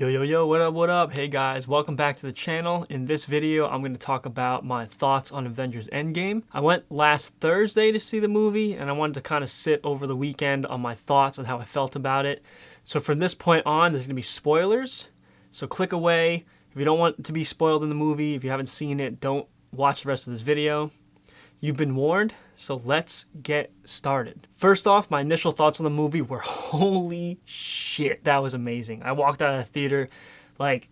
Yo, what up, what up? Hey guys, welcome back to the channel. In this video, I'm going to talk about my thoughts on Avengers Endgame. I went last Thursday to see the movie, and I wanted to kind of sit over the weekend on my thoughts and how I felt about it. So from this point on, there's going to be spoilers. So click away. If you don't want to be spoiled in the movie, if you haven't seen it, don't watch the rest of this video. You've been warned, so let's get started. First off, my initial thoughts on the movie were, holy shit, that was amazing. I walked out of the theater like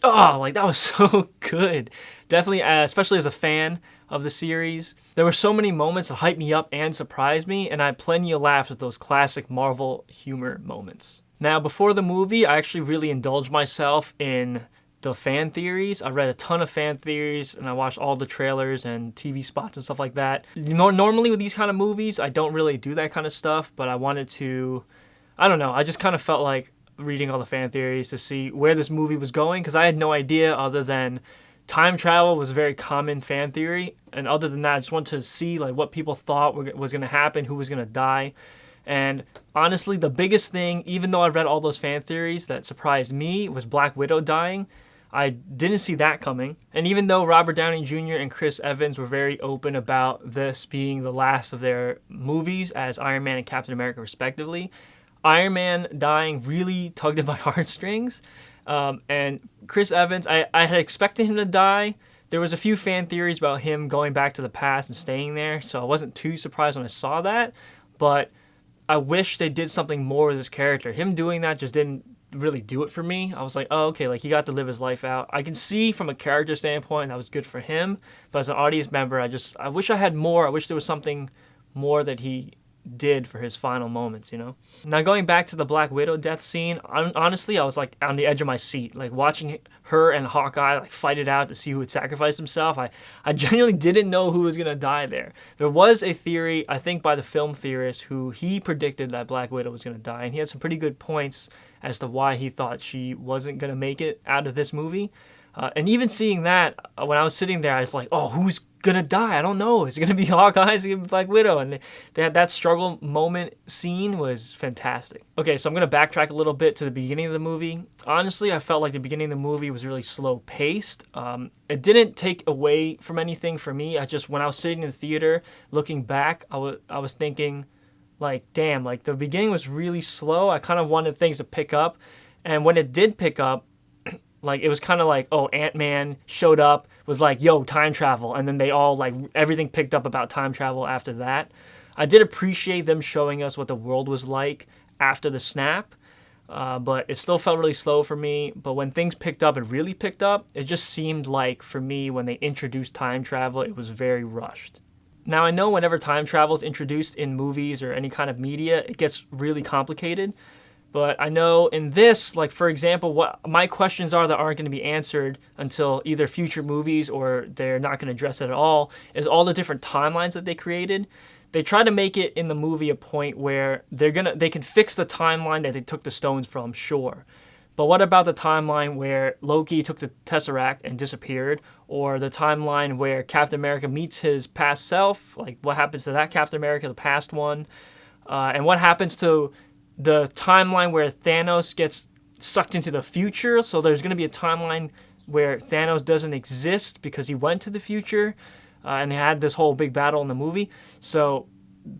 that was so good. Definitely, especially as a fan of the series. There were so many moments that hyped me up and surprised me, and I had plenty of laughs with those classic Marvel humor moments. Now, before the movie, I actually really indulged myself in the fan theories. I read a ton of fan theories and I watched all the trailers and TV spots and stuff like that. Normally with these kind of movies, I don't really do that kind of stuff, but I wanted to, I don't know, I just kind of felt like reading all the fan theories to see where this movie was going, because I had no idea other than time travel was a very common fan theory. And other than that, I just wanted to see like what people thought was going to happen, who was going to die. And honestly, the biggest thing, even though I read all those fan theories, that surprised me was Black Widow dying. I didn't see that coming. And even though Robert Downey Jr. and Chris Evans were very open about this being the last of their movies as Iron Man and Captain America respectively, Iron Man dying really tugged at my heartstrings. And Chris Evans, I had expected him to die. There was a few fan theories about him going back to the past and staying there, so I wasn't too surprised when I saw that. But I wish they did something more with his character. Him doing that just didn't really do it for me. I was like, oh, okay, like he got to live his life out. I can see from a character standpoint that was good for him, but as an audience member, I wish I had more. I wish there was something more that he did for his final moments, you know? Now going back to the Black Widow death scene, honestly, I was like on the edge of my seat, like watching her and Hawkeye like fight it out to see who would sacrifice himself. I genuinely didn't know who was gonna die there. There was a theory, I think by the film theorist, who he predicted that Black Widow was gonna die, and he had some pretty good points as to why he thought she wasn't gonna make it out of this movie. And even seeing that, when I was sitting there, I was like, oh, who's gonna die? I don't know. Is it gonna be Hawkeye? Is it gonna be Black Widow? And they had that struggle moment scene was fantastic. Okay, so I'm gonna backtrack a little bit to the beginning of the movie. Honestly, I felt like the beginning of the movie was really slow paced. It didn't take away from anything for me. When I was sitting in the theater looking back, I was thinking, like, damn, like the beginning was really slow. I kind of wanted things to pick up, and when it did pick up, like, it was kind of like, oh, Ant-Man showed up, was like, yo, time travel. And then they all, like, everything picked up about time travel after that. I did appreciate them showing us what the world was like after the snap, but it still felt really slow for me. But when things picked up, it really picked up. It just seemed like, for me, when they introduced time travel, it was very rushed. Now, I know whenever time travel is introduced in movies or any kind of media, it gets really complicated. But I know in this, like, for example, what my questions are that aren't going to be answered until either future movies or they're not going to address it at all, is all the different timelines that they created. They try to make it in the movie a point where they can fix the timeline that they took the stones from, sure. But what about the timeline where Loki took the Tesseract and disappeared? Or the timeline where Captain America meets his past self? Like, what happens to that Captain America, the past one? And what happens to the timeline where Thanos gets sucked into the future? So there's going to be a timeline where Thanos doesn't exist because he went to the future, and they had this whole big battle in the movie. So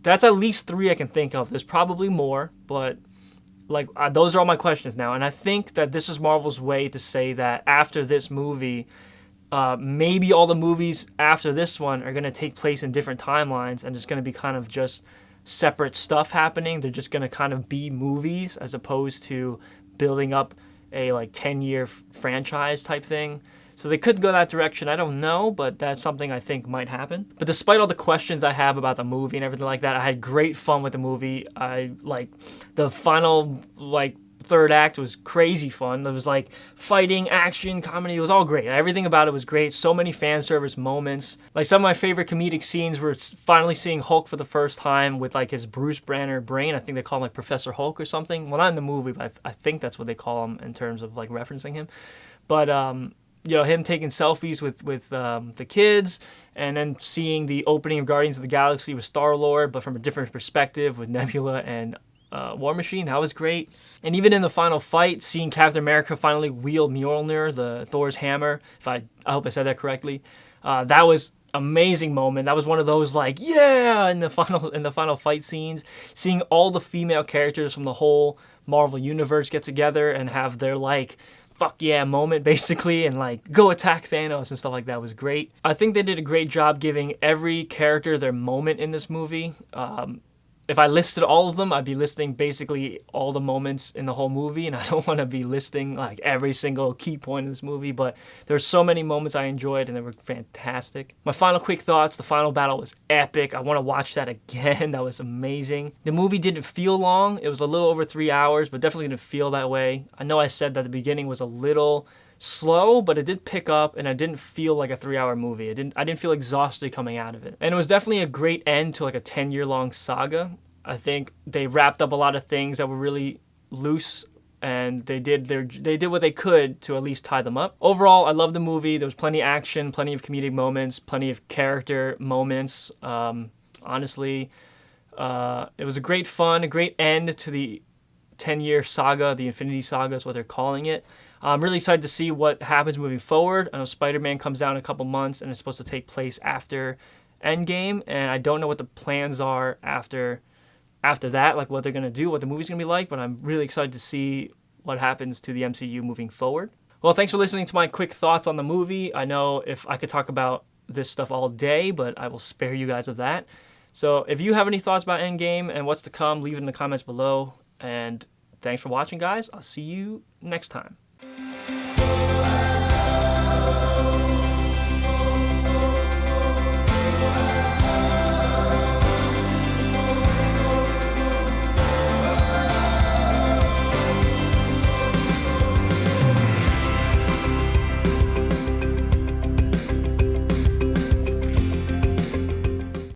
that's at least 3 I can think of. There's probably more, but like those are all my questions now. And I think that this is Marvel's way to say that after this movie, maybe all the movies after this one are going to take place in different timelines, and it's going to be kind of just separate stuff happening. They're just going to kind of be movies as opposed to building up a like 10-year franchise type thing. So they could go that direction. I don't know, but that's something I think might happen. But despite all the questions I have about the movie and everything like that, I had great fun with the movie. I like the final third act was crazy fun. There was like fighting, action, comedy. It was all great. Everything about it was great. So many fan service moments. Like, some of my favorite comedic scenes were finally seeing Hulk for the first time with like his Bruce Banner brain. I think they call him like Professor Hulk or something. Well, not in the movie, but I think that's what they call him in terms of like referencing him. But you know, him taking selfies with the kids, and then seeing the opening of Guardians of the Galaxy with Star-Lord, but from a different perspective with Nebula and War Machine. That was great. And even in the final fight, seeing Captain America finally wield Mjolnir, the Thor's hammer. I hope I said that correctly. That was amazing moment. That was one of those like, yeah, in the final fight scenes. Seeing all the female characters from the whole Marvel universe get together and have their like fuck yeah moment basically, and like go attack Thanos and stuff like that was great. I think they did a great job giving every character their moment in this movie. If I listed all of them, I'd be listing basically all the moments in the whole movie, and I don't want to be listing like every single key point in this movie, but there's so many moments I enjoyed and they were fantastic. My final quick thoughts, the final battle was epic. I want to watch that again. That was amazing. The movie didn't feel long. It was a little over 3 hours, but definitely didn't feel that way. I know I said that the beginning was a little slow, but it did pick up and I didn't feel like a 3-hour movie. I didn't feel exhausted coming out of it. And it was definitely a great end to like a 10-year-long saga. I think they wrapped up a lot of things that were really loose, and they did what they could to at least tie them up. Overall, I love the movie. There was plenty of action, plenty of comedic moments, plenty of character moments. Honestly, it was a great fun, a great end to the 10-year saga. The Infinity Saga is what they're calling it. I'm really excited to see what happens moving forward. I know Spider-Man comes out in a couple months and it's supposed to take place after Endgame, and I don't know what the plans are after that, like what they're going to do, what the movie's going to be like, but I'm really excited to see what happens to the MCU moving forward. Well, thanks for listening to my quick thoughts on the movie. I know if I could talk about this stuff all day, but I will spare you guys of that. So if you have any thoughts about Endgame and what's to come, leave it in the comments below. And thanks for watching, guys. I'll see you next time.